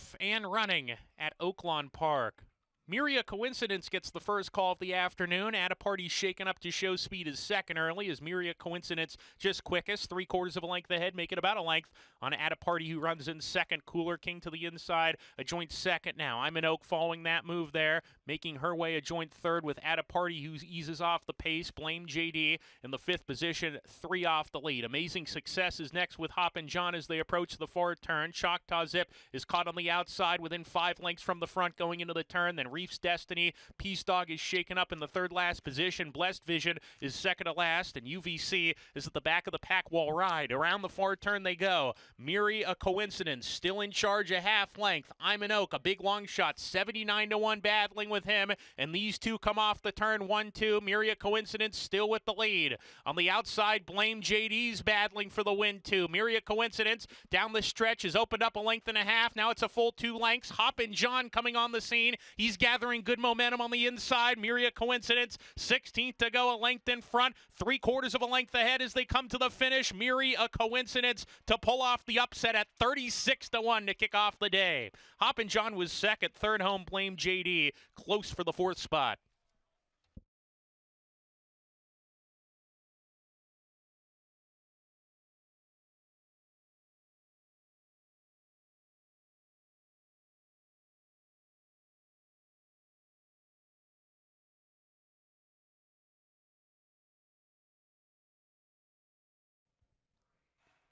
Off and running at Oaklawn Park. Myria Coincidence gets the first call of the afternoon. Attaparty shaken up to show speed is second early as Myria Coincidence just quickest, 3/4 of a length ahead, make it about a length on Attaparty, who runs in second. Cooler King to the inside, a joint second now. I'm an Oak following that move there, making her way a joint third with Attaparty, who eases off the pace. Blame JD in the fifth position, 3 off the lead. Amazing Success is next with Hoppin' John as they approach the far turn. Choctaw Zip is caught on the outside within 5 lengths from the front going into the turn. Then Reef's Destiny. Peace Dog is shaken up in the third last position. Blessed Vision is second to last, and UVC is at the back of the pack wall ride. Around the far turn they go. Myria Coincidence still in charge a half length. I'm an Oak, a big long shot, 79-1 battling with him, and these two come off the turn 1-2. Myria Coincidence still with the lead. On the outside, Blame JD's battling for the win too. Myria Coincidence down the stretch has opened up a length and a half. Now it's a full 2 lengths. Hoppin' John coming on the scene. He's gathering good momentum on the inside. Myria Coincidence, 16th to go, a length in front, 3/4 of a length ahead as they come to the finish. Myria Coincidence to pull off the upset at 36-1 to kick off the day. Hoppin' John was second, third home Blame JD, close for the 4th spot.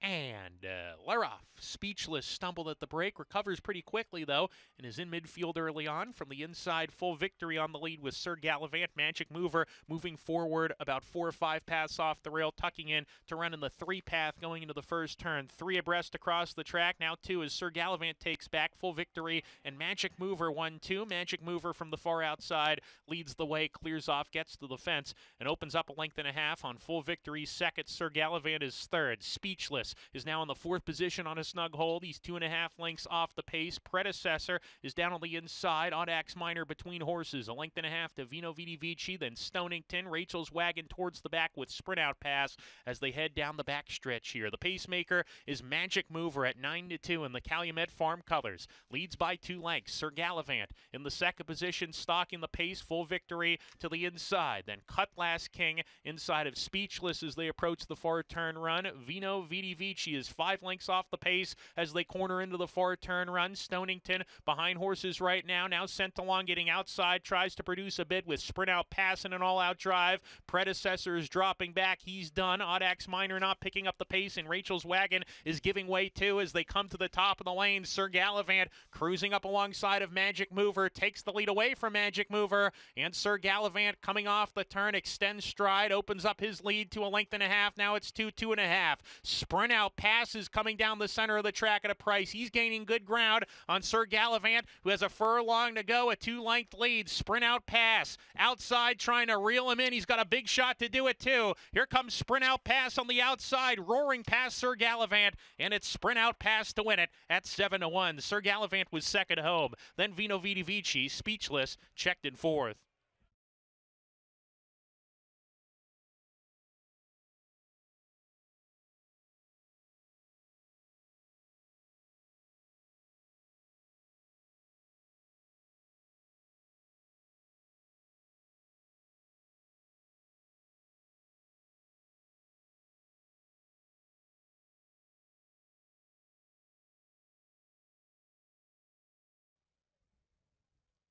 And Laroff, speechless, stumbled at the break, recovers pretty quickly, though, and is in midfield early on. From the inside, Full Victory on the lead with Sir Gallivant. Magic Mover moving forward about 4 or 5 paths off the rail, tucking in to run in the 3 path going into the first turn. 3 abreast across the track, now 2 as Sir Gallivant takes back. Full Victory and Magic Mover 1-2. Magic Mover from the far outside leads the way, clears off, gets to the fence, and opens up a length and a half on Full Victory's second. Sir Gallivant is third. Speechless is now in the 4th position on a snug hold. He's 2.5 lengths off the pace. Predecessor is down on the inside. Audax Minor between horses. A length and a half to Vino Vidi Vici, then Stonington. Rachel's Wagon towards the back with Sprint Out Pass as they head down the back stretch here. The pacemaker is Magic Mover at 9-2 in the Calumet Farm colors. Leads by 2 lengths. Sir Gallivant in the second position, stalking the pace. Full Victory to the inside. Then Cutlass King inside of Speechless as they approach the far turn run. Vino Vidi Vici is 5 lengths off the pace as they corner into the far turn run. Stonington behind horses right now sent along, getting outside, tries to produce a bid with Sprint Out Pass and an all-out drive. Predecessor is dropping back. He's done. Audax Minor not picking up the pace, and Rachel's Wagon is giving way too as they come to the top of the lane. Sir Gallivant cruising up alongside of Magic Mover, takes the lead away from Magic Mover, and Sir Gallivant coming off the turn, extends stride, opens up his lead to a length and a half. Now it's 2.5. Sprint Out Pass is coming down the center of the track at a price. He's gaining good ground on Sir Gallivant, who has a furlong to go, a 2-length lead. Sprint Out Pass outside trying to reel him in. He's got a big shot to do it too. Here comes Sprint Out Pass on the outside, roaring past Sir Gallivant, and it's Sprint Out Pass to win it at 7-1. Sir Gallivant was second home. Then Vino Vidi Vici, Speechless, checked in 4th.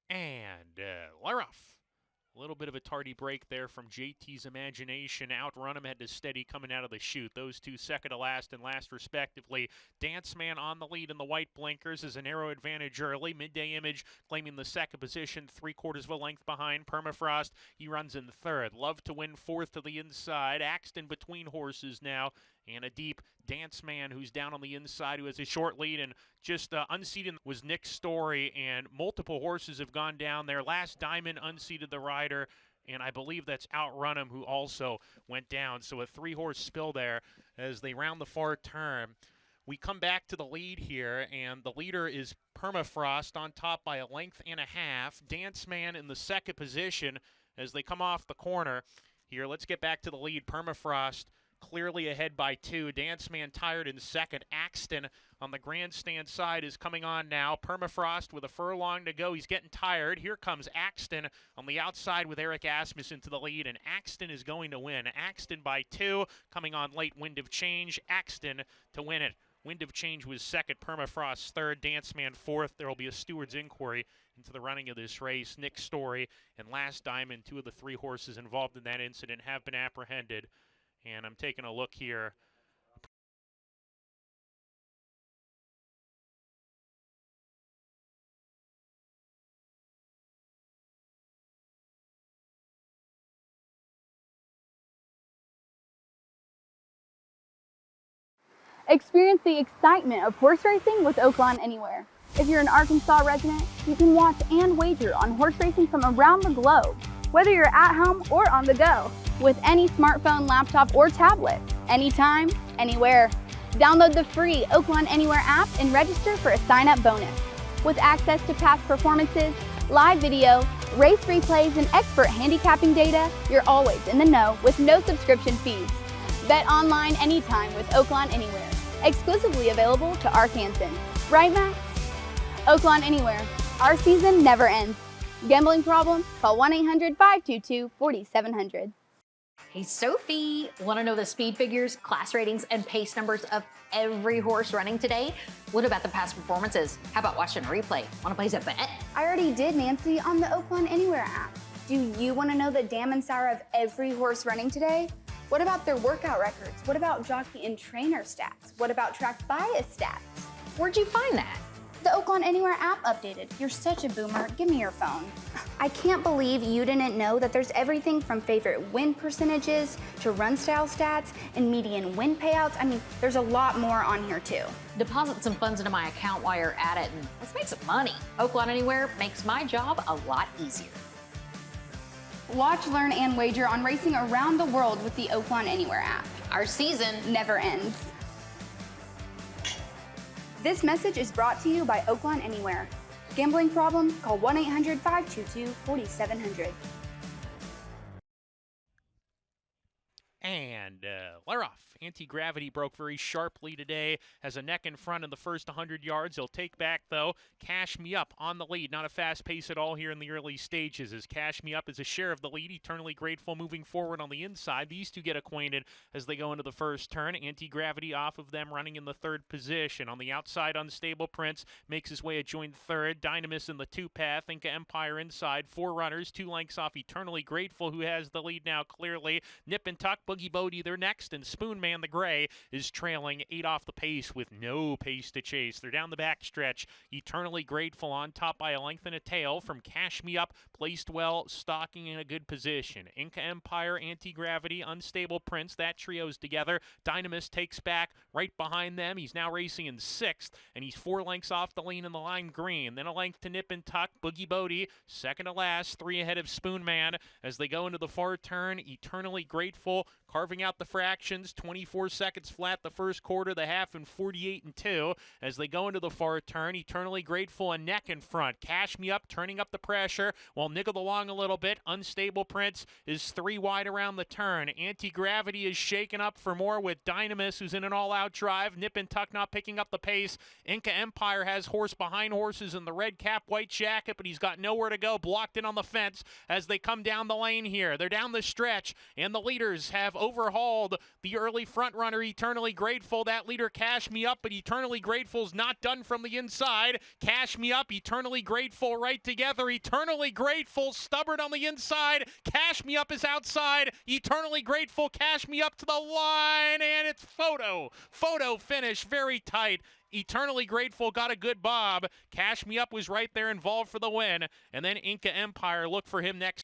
And Laroff. A little bit of a tardy break there from JT's Imagination. Outrun him, had to steady coming out of the chute. Those two second to last and last respectively. Dance Man on the lead in the white blinkers is a narrow advantage early. Midday Image claiming the second position, 3/4 of a length behind. Permafrost, he runs in third. Love to Win 4th to the inside. Axton between horses now. And a deep Dance Man who's down on the inside, who has a short lead, and just unseated was Nick Story, and multiple horses have gone down there. Last Diamond unseated the rider, and I believe that's Outrun him, who also went down. So a 3-horse spill there as they round the far turn. We come back to the lead here, and the leader is Permafrost on top by a length and a half. Dance Man in the second position as they come off the corner. Here, let's get back to the lead. Permafrost clearly ahead by 2. Dance Man tired in second. Axton on the grandstand side is coming on now. Permafrost with a furlong to go. He's getting tired. Here comes Axton on the outside with Eric Asmussen to the lead, and Axton is going to win. Axton by 2, coming on late. Wind of Change. Axton to win it. Wind of Change was second. Permafrost third. Dance Man fourth. There will be a steward's inquiry into the running of this race. Nick Story and Last Diamond, 2 of the 3 horses involved in that incident, have been apprehended. And I'm taking a look here. Experience the excitement of horse racing with Oaklawn Anywhere. If you're an Arkansas resident, you can watch and wager on horse racing from around the globe, whether you're at home or on the go, with any smartphone, laptop, or tablet, anytime, anywhere. Download the free Oaklawn Anywhere app and register for a sign-up bonus. With access to past performances, live video, race replays, and expert handicapping data, you're always in the know with no subscription fees. Bet online anytime with Oaklawn Anywhere. Exclusively available to Arkansans. Right, Max? Oaklawn Anywhere. Our season never ends. Gambling problem? Call 1-800-522-4700. Hey, Sophie, want to know the speed figures, class ratings, and pace numbers of every horse running today? What about the past performances? How about watching a replay? Want to place a bet? I already did, Nancy, on the Oaklawn Anywhere app. Do you want to know the dam and sour of every horse running today? What about their workout records? What about jockey and trainer stats? What about track bias stats? Where'd you find that? The Oaklawn Anywhere app updated. You're such a boomer. Give me your phone. I can't believe you didn't know that there's everything from favorite win percentages to run style stats and median win payouts. I mean, there's a lot more on here too. Deposit some funds into my account while you're at it and let's make some money. Oaklawn Anywhere makes my job a lot easier. Watch, learn, and wager on racing around the world with the Oaklawn Anywhere app. Our season Never ends. This message is brought to you by Oaklawn Anywhere. Gambling problem? Call 1-800-522-4700. And we're off. Anti-Gravity broke very sharply today, has a neck in front in the first 100 yards. He'll take back, though. Cash Me Up on the lead. Not a fast pace at all here in the early stages, as Cash Me Up is a share of the lead. Eternally Grateful moving forward on the inside. These two get acquainted as they go into the first turn. Anti-Gravity off of them, running in the third position. On the outside, Unstable Prince makes his way a joint third. Dynamis in the two-path. Inca Empire inside. 4 runners, 2 lengths off Eternally Grateful, who has the lead now clearly. Nip and Tuck, Boogie Bodie, they're next, and Spoonman the Gray is trailing 8 off the pace with no pace to chase. They're down the backstretch. Eternally Grateful on top by a length and a tail from Cash Me Up, placed well, stalking in a good position. Inca Empire, Anti-Gravity, Unstable Prince, that trio's together. Dynamis takes back right behind them. He's now racing in 6th, and he's 4 lengths off the lean in the lime green. Then a length to Nip and Tuck, Boogie Bodie, second to last, 3 ahead of Spoonman as they go into the far turn. Eternally Grateful carving out the fractions, 24 seconds flat the first quarter, the half in 48 and 2 as they go into the far turn. Eternally Grateful a neck in front. Cash Me Up turning up the pressure while niggled along a little bit. Unstable Prince is 3 wide around the turn. Anti-Gravity is shaken up for more with Dynamis, who's in an all-out drive. Nip and Tuck not picking up the pace. Inca Empire has horse behind horses in the red cap, white jacket, but he's got nowhere to go, blocked in on the fence as they come down the lane here. They're down the stretch, and the leaders have overhauled the early front runner, Eternally Grateful. That leader, Cash Me Up, but Eternally Grateful's not done from the inside. Cash Me Up, Eternally Grateful right together. Eternally Grateful, stubborn on the inside. Cash Me Up is outside. Eternally Grateful, Cash Me Up to the line, and it's photo finish, very tight. Eternally Grateful got a good bob. Cash Me Up was right there involved for the win, and then Inca Empire, look for him next.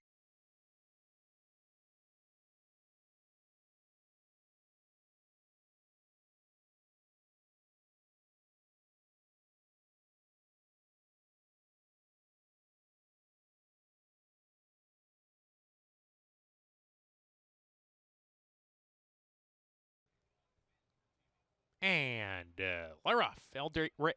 And they're off.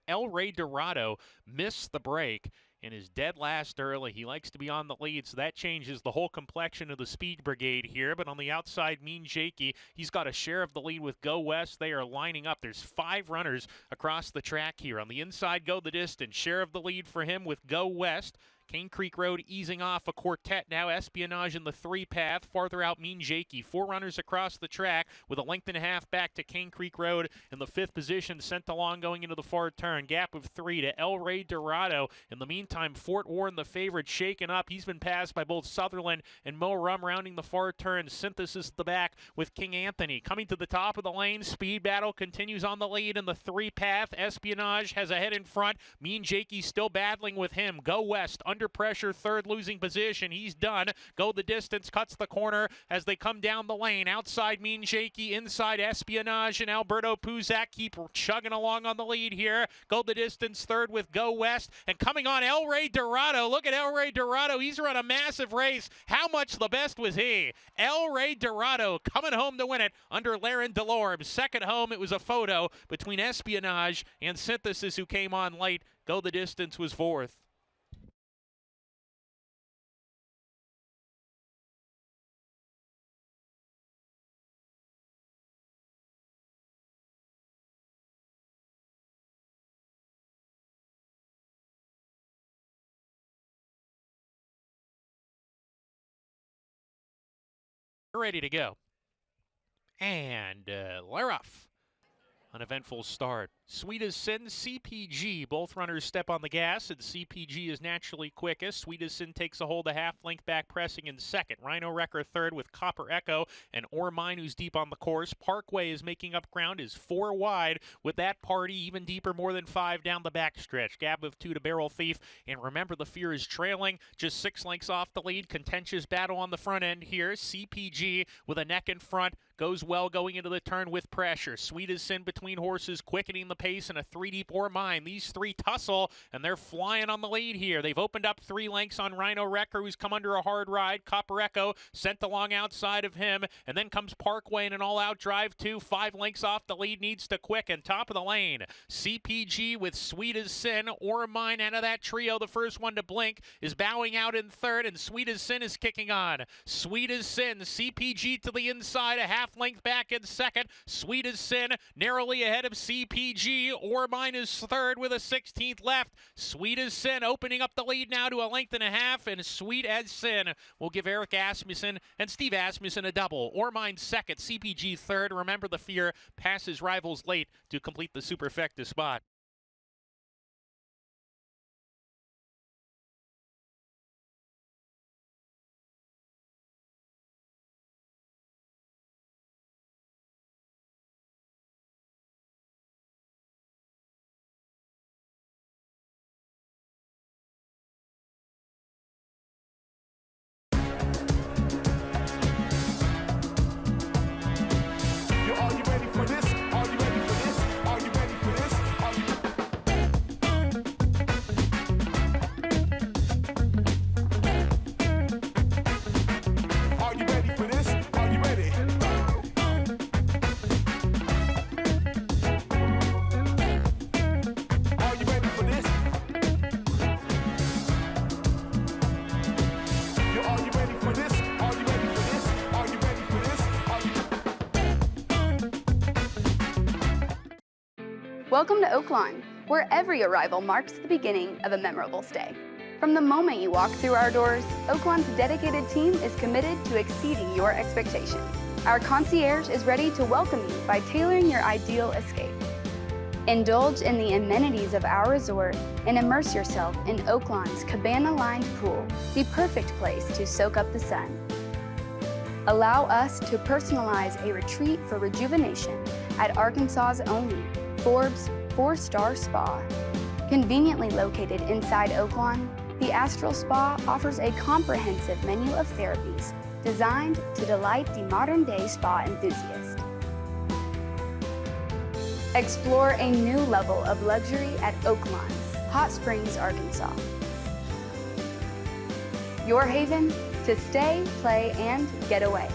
El Rey Dorado missed the break and is dead last early. He likes to be on the lead, so that changes the whole complexion of the speed brigade here. But on the outside, Mean Jakey, he's got a share of the lead with Go West. They are lining up. There's 5 runners across the track here. On the inside, Go the Distance. Share of the lead for him with Go West. Cane Creek Road easing off a quartet now. Espionage in the 3-path. Farther out, Mean Jakey. 4 runners across the track with a length and a half back to Cane Creek Road in the 5th position. Sent along going into the far turn. Gap of 3 to El Rey Dorado. In the meantime, Fort Warren, the favorite, shaken up. He's been passed by both Sutherland and Mo Rum rounding the far turn. Synthesis at the back with King Anthony. Coming to the top of the lane. Speed Battle continues on the lead in the 3-path. Espionage has a head in front. Mean Jakey still battling with him. Go West under pressure, 3rd, losing position. He's done. Go the Distance cuts the corner as they come down the lane. Outside Mean Jakey, inside Espionage and Alberto Puzak keep chugging along on the lead here. Go the Distance 3rd with Go West, and coming on El Rey Dorado. Look at El Rey Dorado. He's run a massive race. How much the best was he? El Rey Dorado coming home to win it under Laren Delorme. Second home, it was a photo between Espionage and Synthesis, who came on late. Go the Distance was 4th. Ready to go. And they're off. An eventful start. Sweet as Sin, CPG. Both runners step on the gas, and CPG is naturally quickest. Sweet as Sin takes a hold, a half length back, pressing in second. Rhino Wrecker 3rd with Copper Echo and Or Mine, who's deep on the course. Parkway is making up ground, is 4 wide with that party even deeper, more than 5 down the backstretch. Gap of 2 to Barrel Thief, and Remember the Fear is trailing, just 6 lengths off the lead. Contentious battle on the front end here. CPG with a neck in front. Goes well going into the turn with pressure. Sweet as Sin between horses, quickening the pace, and a 3 deep Or Mine. These 3 tussle, and they're flying on the lead here. They've opened up 3 lengths on Rhino Wrecker, who's come under a hard ride. Copper Echo sent along outside of him, and then comes Parkway in an all-out drive, 2. 5 lengths off the lead, needs to quicken. Top of the lane, CPG with Sweet as Sin. Or Mine out of that trio, the first one to blink, is bowing out in 3rd, and Sweet as Sin is kicking on. Sweet as Sin, CPG to the inside, a half length back in 2nd. Sweet as Sin narrowly ahead of CPG. Or Mine is 3rd with a 16th left. Sweet as Sin opening up the lead now to a length and a half, and Sweet as Sin will give Eric Asmussen and Steve Asmussen a double. Or Mine 2nd, CPG 3rd. Remember the Fear passes rivals late to complete the superfecta spot. Welcome to Oaklawn, where every arrival marks the beginning of a memorable stay. From the moment you walk through our doors, Oaklawn's dedicated team is committed to exceeding your expectations. Our concierge is ready to welcome you by tailoring your ideal escape. Indulge in the amenities of our resort and immerse yourself in Oaklawn's cabana-lined pool, the perfect place to soak up the sun. Allow us to personalize a retreat for rejuvenation at Arkansas's only Forbes 4-star spa. Conveniently located inside Oaklawn, the Astral Spa offers a comprehensive menu of therapies designed to delight the modern-day spa enthusiast. Explore a new level of luxury at Oaklawn, Hot Springs, Arkansas. Your haven to stay, play, and get away.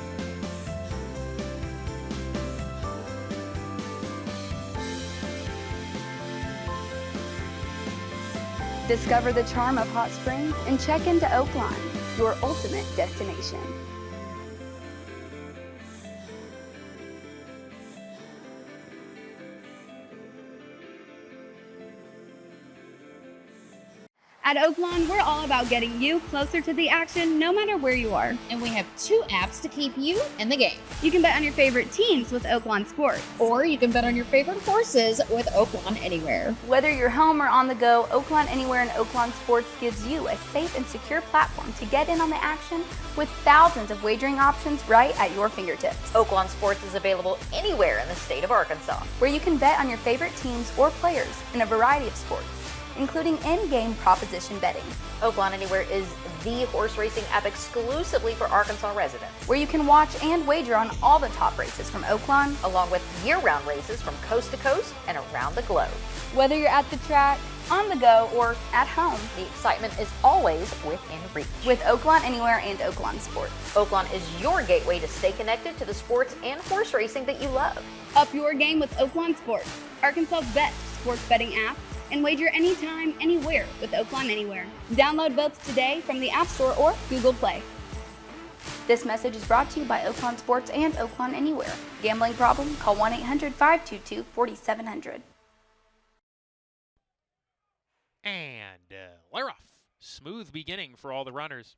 Discover the charm of hot springs and check into Oaklawn, your ultimate destination. At Oaklawn, we're all about getting you closer to the action no matter where you are. And we have 2 apps to keep you in the game. You can bet on your favorite teams with Oaklawn Sports. Or you can bet on your favorite horses with Oaklawn Anywhere. Whether you're home or on the go, Oaklawn Anywhere and Oaklawn Sports gives you a safe and secure platform to get in on the action with thousands of wagering options right at your fingertips. Oaklawn Sports is available anywhere in the state of Arkansas. Where you can bet on your favorite teams or players in a variety of sports, including in-game proposition betting. Oaklawn Anywhere is the horse racing app exclusively for Arkansas residents, Where you can watch and wager on all the top races from Oaklawn, along with year-round races from coast to coast and around the globe. whether you're at the track, on the go, or at home. The excitement is always within reach. With Oaklawn Anywhere and Oaklawn Sports. Oaklawn is your gateway to stay connected to the sports and horse racing that you love. Up your game with Oaklawn Sports, Arkansas's best sports betting app, and wager anytime, anywhere with Oaklawn Anywhere. Download both today from the App Store or Google Play. This message is brought to you by Oaklawn Sports and Oaklawn Anywhere. Gambling problem? Call 1-800-522-4700. And we're off. Smooth beginning for all the runners.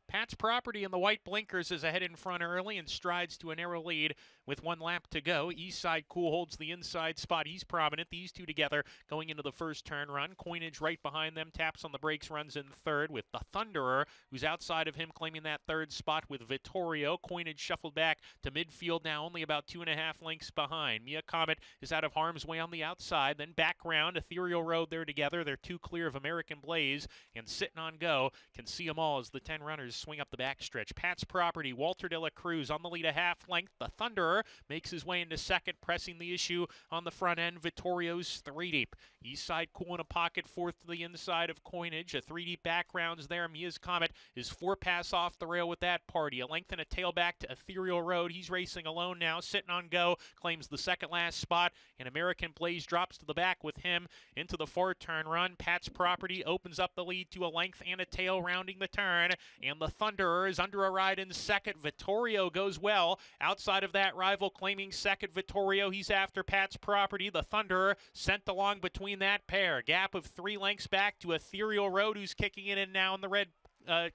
Pat's Property in the white blinkers is ahead in front early and strides to a narrow lead with 1 lap to go. Eastside Cool holds the inside spot. He's prominent. These two together going into the first turn run. Coinage right behind them. Taps on the brakes, runs in third with the Thunderer, who's outside of him, claiming that third spot with Vittorio. Coinage shuffled back to midfield now, only about 2.5 lengths behind. Mia Comet is out of harm's way on the outside. Then background, Ethereal Road there together. They're 2 clear of American Blaze, and Sitting on Go can see them all as the 10 runners swing up the backstretch. Pat's Property, Walter De La Cruz on the lead a half length. The Thunderer makes his way into second, pressing the issue on the front end. Vittorio's 3 deep. Eastside Cool in a pocket, fourth to the inside of Coinage. A 3 deep backgrounds there. Mia's Comet is 4 pass off the rail with that party. A length and a tail back to Ethereal Road. He's racing alone now. Sitting on Go claims the second last spot, and American Blaze drops to the back with him into the 4 turn run. Pat's Property opens up the lead to a length and a tail rounding the turn, and the Thunderer is under a ride in second. Vittorio goes well outside of that rival, claiming second. Vittorio, he's after Pat's Property. The Thunderer sent along between that pair. Gap of 3 lengths back to Ethereal Road, who's kicking it in now in the red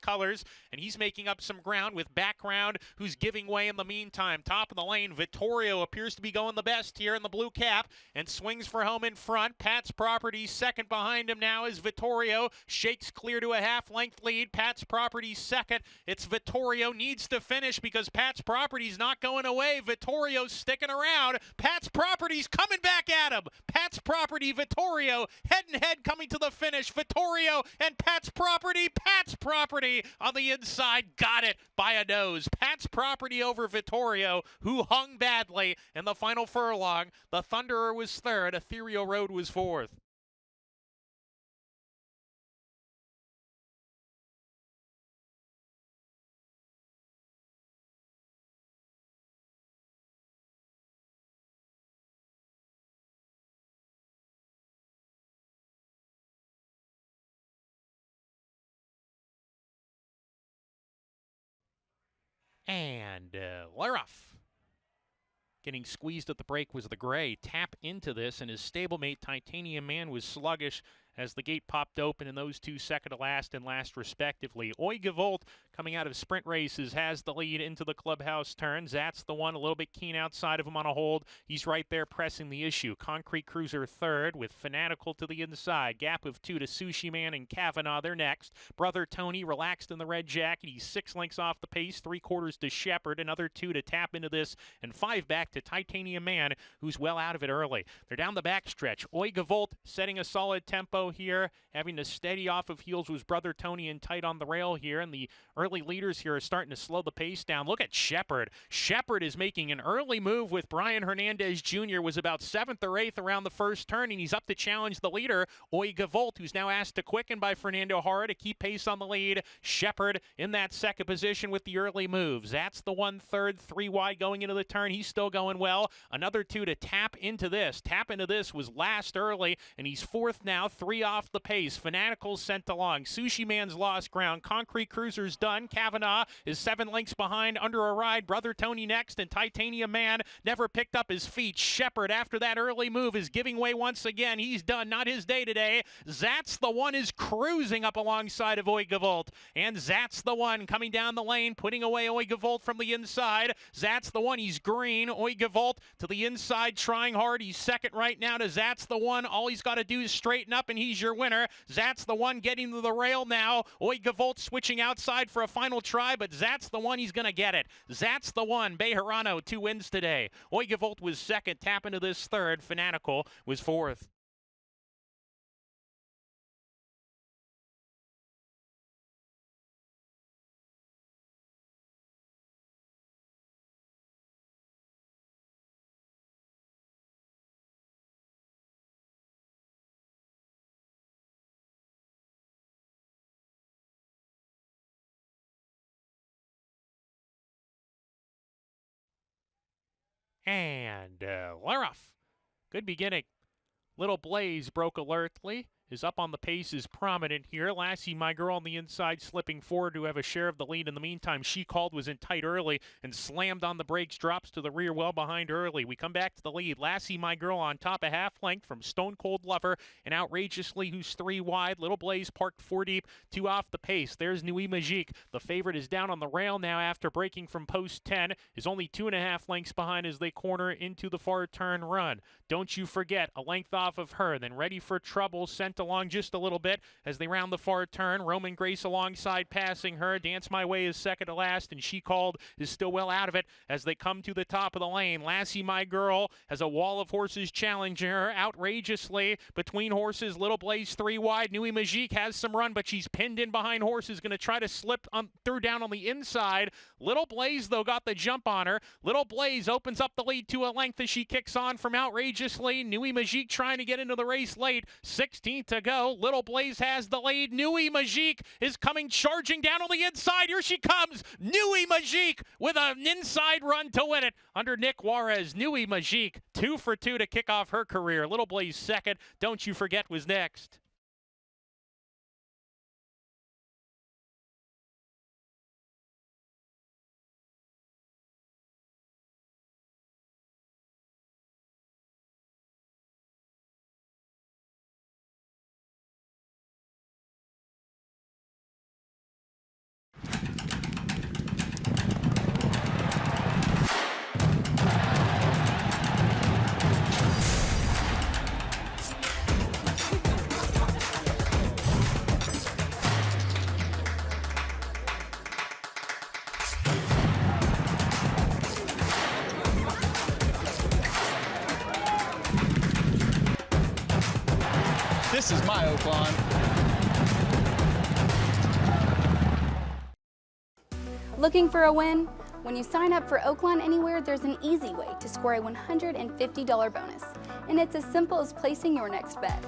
colors, and he's making up some ground with background, who's giving way in the meantime. Top of the lane, Vittorio appears to be going the best here in the blue cap and swings for home in front. Pat's Property second behind him now is Vittorio. Shakes clear to a half-length lead. Pat's Property second. It's Vittorio needs to finish because Pat's Property's not going away. Vittorio's sticking around. Pat's Property's coming back at him. Pat's Property, Vittorio, head and head coming to the finish. Vittorio and Pat's Property. Pat's Property on the inside, got it by a nose. Pat's Property over Vittorio, who hung badly in the final furlong. The Thunderer was third. Ethereal Road was fourth. And we're off. Getting squeezed at the break was the gray. Tap into this, and his stablemate Titanium Man was sluggish as the gate popped open, and those two second to last and last respectively. Oigavolt, coming out of sprint races, has the lead into the clubhouse turn. Zat's the one a little bit keen outside of him on a hold. He's right there pressing the issue. Concrete Cruiser third with Fanatical to the inside. Gap of 2 to Sushi Man and Kavanaugh. They're next. Brother Tony relaxed in the red jacket. He's 6 lengths off the pace. 3/4 to Shepherd. Another 2 to Tap into this, and 5 back to Titanium Man, who's well out of it early. They're down the backstretch. Oigavolt setting a solid tempo here. Having to steady off of heels was Brother Tony and tight on the rail here, and the early leaders here are starting to slow the pace down. Look at Shepard. Shepard is making an early move with Brian Hernandez Jr. Was about 7th or 8th around the first turn, and he's up to challenge the leader, Oigavolt, who's now asked to quicken by Fernando Hara to keep pace on the lead. Shepard in that second position with the early moves. That's the 1/3, 3 wide going into the turn. He's still going well. Another 2 to tap into this. Tap into this was last early, and he's 4th now, 3 off the pace. Fanatical's sent along. Sushi Man's lost ground. Concrete Cruiser's done. Kavanaugh is 7 lengths behind. Under a ride, Brother Tony next, and Titanium Man never picked up his feet. Shepard, after that early move, is giving way once again. He's done. Not his day today. Zat's the one is cruising up alongside of Oigavolt, and Zat's the one coming down the lane, putting away Oigavolt from the inside. Zat's the one. He's green. Oigavolt to the inside, trying hard. He's second right now to Zat's the one. All he's got to do is straighten up, and he's your winner. Zat's the one getting to the rail now. Oigavolt switching outside for a final try, but Zat's the one. He's going to get it. Zat's the one. Bejarano, 2 wins today. Oigavolt was second. Tap into this third. Fanatical was 4th. And Laroff. Good beginning. Little Blaze broke alertly. Is up on the pace is prominent here. Lassie, my girl, on the inside, slipping forward to have a share of the lead. In the meantime, She Called was in tight early and slammed on the brakes, drops to the rear well behind early. We come back to the lead. Lassie, my girl, on top a half length from Stone Cold Lover, and Outrageously, who's 3 wide. Little Blaze parked 4 deep, 2 off the pace. There's Nuit Magique. The favorite is down on the rail now after breaking from post 10. Is only 2.5 lengths behind as they corner into the far turn run. Don't you forget, a length off of her. Then Ready for Trouble sent along just a little bit as they round the far turn. Roman Grace alongside passing her. Dance My Way is second to last, and She Called is still well out of it as they come to the top of the lane. Lassie, my girl, has a wall of horses challenging her outrageously between horses. Little Blaze 3 wide. Nuit Magique has some run, but she's pinned in behind horses. Going to try to slip through down on the inside. Little Blaze, though, got the jump on her. Little Blaze opens up the lead to a length as she kicks on from Outrageously. Nuit Magique trying to get into the race late. 16th to go. Little Blaze has the lead. Nuit Magique is coming charging down on the inside. Here she comes. Nuit Magique with an inside run to win it under Nick Juarez. Nuit Magique 2 for 2 to kick off her career. Little Blaze second. Don't You Forget was next. This is my Oaklawn. Looking for a win? When you sign up for Oaklawn Anywhere, there's an easy way to score a $150 bonus, and it's as simple as placing your next bet.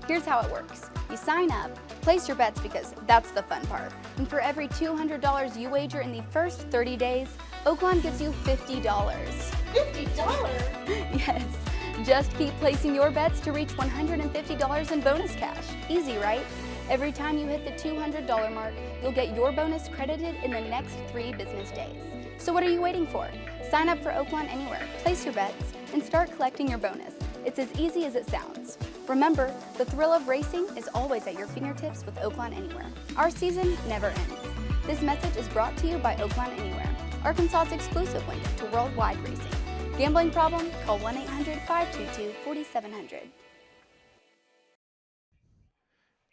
Here's how it works. You sign up, place your bets because that's the fun part, and for every $200 you wager in the first 30 days, Oaklawn gives you $50. $50? Yes. Just keep placing your bets to reach $150 in bonus cash. Easy, right? Every time you hit the $200 mark, you'll get your bonus credited in the next 3 business days. So what are you waiting for? Sign up for Oaklawn Anywhere, place your bets, and start collecting your bonus. It's as easy as it sounds. Remember, the thrill of racing is always at your fingertips with Oaklawn Anywhere. Our season never ends. This message is brought to you by Oaklawn Anywhere, Arkansas's exclusive link to worldwide racing. Gambling problem? Call 1-800-522-4700.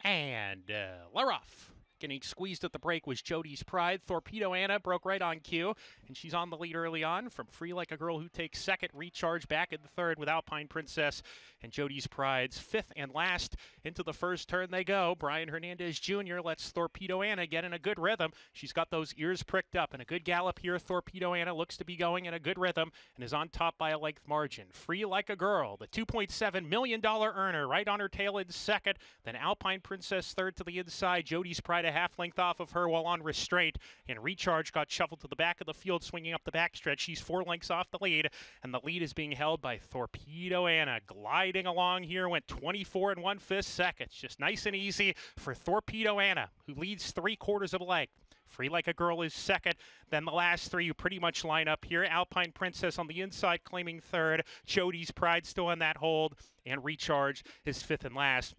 And Laroff. Getting squeezed at the break was Jody's Pride. Torpedo Anna broke right on cue, and she's on the lead early on from Free Like a Girl, who takes second. Recharge back in the third with Alpine Princess, and Jody's Pride's fifth and last. Into the first turn they go. Brian Hernandez Jr. lets Torpedo Anna get in a good rhythm. She's got those ears pricked up, and a good gallop here. Torpedo Anna looks to be going in a good rhythm and is on top by a length margin. Free Like a Girl, the $2.7 million earner, right on her tail in second. Then Alpine Princess third to the inside. Jody's Pride a half length off of her while on restraint, and Recharge got shuffled to the back of the field, swinging up the backstretch. She's 4 lengths off the lead, and the lead is being held by Torpedo Anna. Gliding along here, went 24 1/5 seconds. Just nice and easy for Torpedo Anna, who leads 3/4 of a length. Free Like a Girl is second. Then the last three, you pretty much line up here. Alpine Princess on the inside claiming third. Jody's Pride still on that hold, and Recharge is fifth and last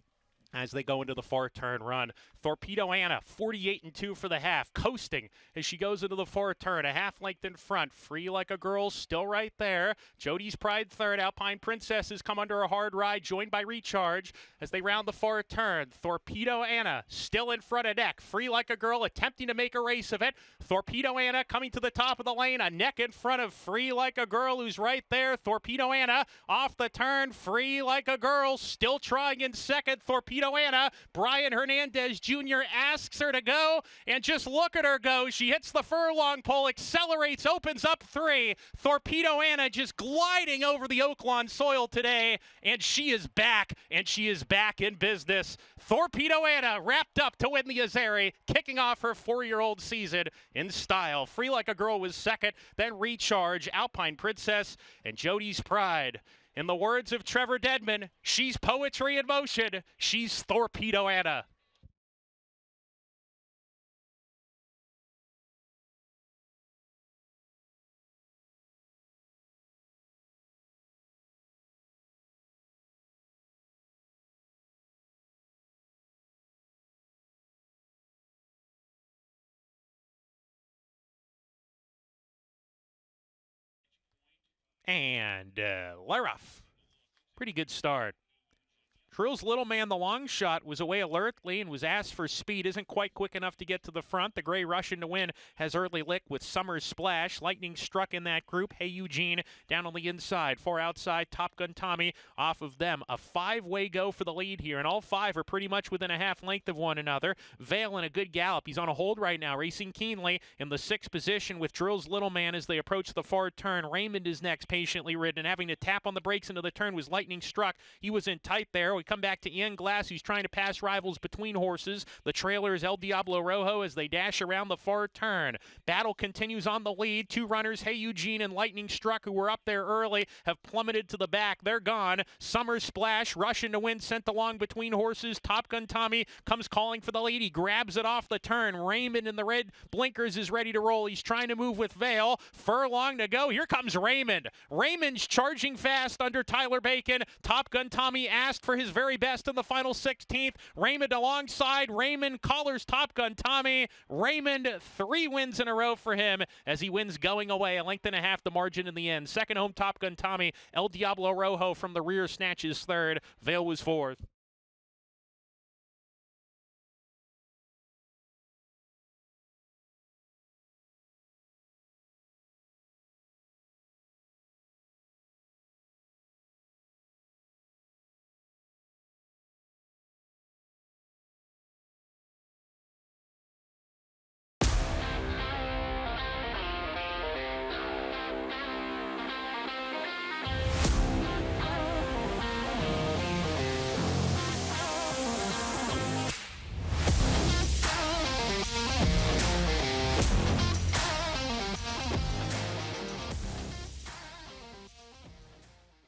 as they go into the far turn run. Torpedo Anna, 48-2 for the half, coasting as she goes into the far turn, a half length in front. Free Like a Girl still right there. Jody's Pride third. Alpine Princess has come under a hard ride, joined by Recharge as they round the far turn. Torpedo Anna still in front of neck. Free Like a Girl attempting to make a race of it. Torpedo Anna coming to the top of the lane, a neck in front of Free Like a Girl, who's right there. Torpedo Anna off the turn. Free Like a Girl still trying in second. Torpedo Anna, Brian Hernandez Jr. asks her to go, and just look at her go. She hits the furlong pole, accelerates, opens up 3. Torpedo Anna just gliding over the Oaklawn soil today, and she is back, and she is back in business. Torpedo Anna wrapped up to win the Azeri, kicking off her 4-year-old season in style. Free Like a Girl was second, then Recharge, Alpine Princess, and Jody's Pride. In the words of Trevor Dedman, she's poetry in motion. She's Torpedo Anna. And Laroff. Pretty good start. Trill's Little Man, the long shot, was away alertly and was asked for speed. Isn't quite quick enough to get to the front. The Gray Russian to win has early lick with Summer's Splash. Lightning Struck in that group. Hey Eugene down on the inside. 4 outside. Top Gun Tommy off of them. A 5-way go for the lead here, and all 5 are pretty much within a half length of one another. Vale in a good gallop. He's on a hold right now, racing keenly in the 6th position with Trill's Little Man as they approach the far turn. Raymond is next, patiently ridden, and having to tap on the brakes into the turn was Lightning Struck. He was in tight there. We come back to Ian Glass, who's trying to pass rivals between horses. The trailer is El Diablo Rojo as they dash around the far turn. Battle continues on the lead. 2 runners, Hey Eugene and Lightning Struck, who were up there early, have plummeted to the back. They're gone. Summer Splash, Russian to win, sent along between horses. Top Gun Tommy comes calling for the lead. He grabs it off the turn. Raymond in the red blinkers is ready to roll. He's trying to move with Vale. Furlong to go. Here comes Raymond. Raymond's charging fast under Tyler Bacon. Top Gun Tommy asked for his very best in the final 16th. Raymond alongside. Raymond collars Top Gun Tommy. Raymond, 3 wins in a row for him as he wins going away. A length and a half the margin in the end. Second home Top Gun Tommy. El Diablo Rojo from the rear snatches third. Vale was fourth.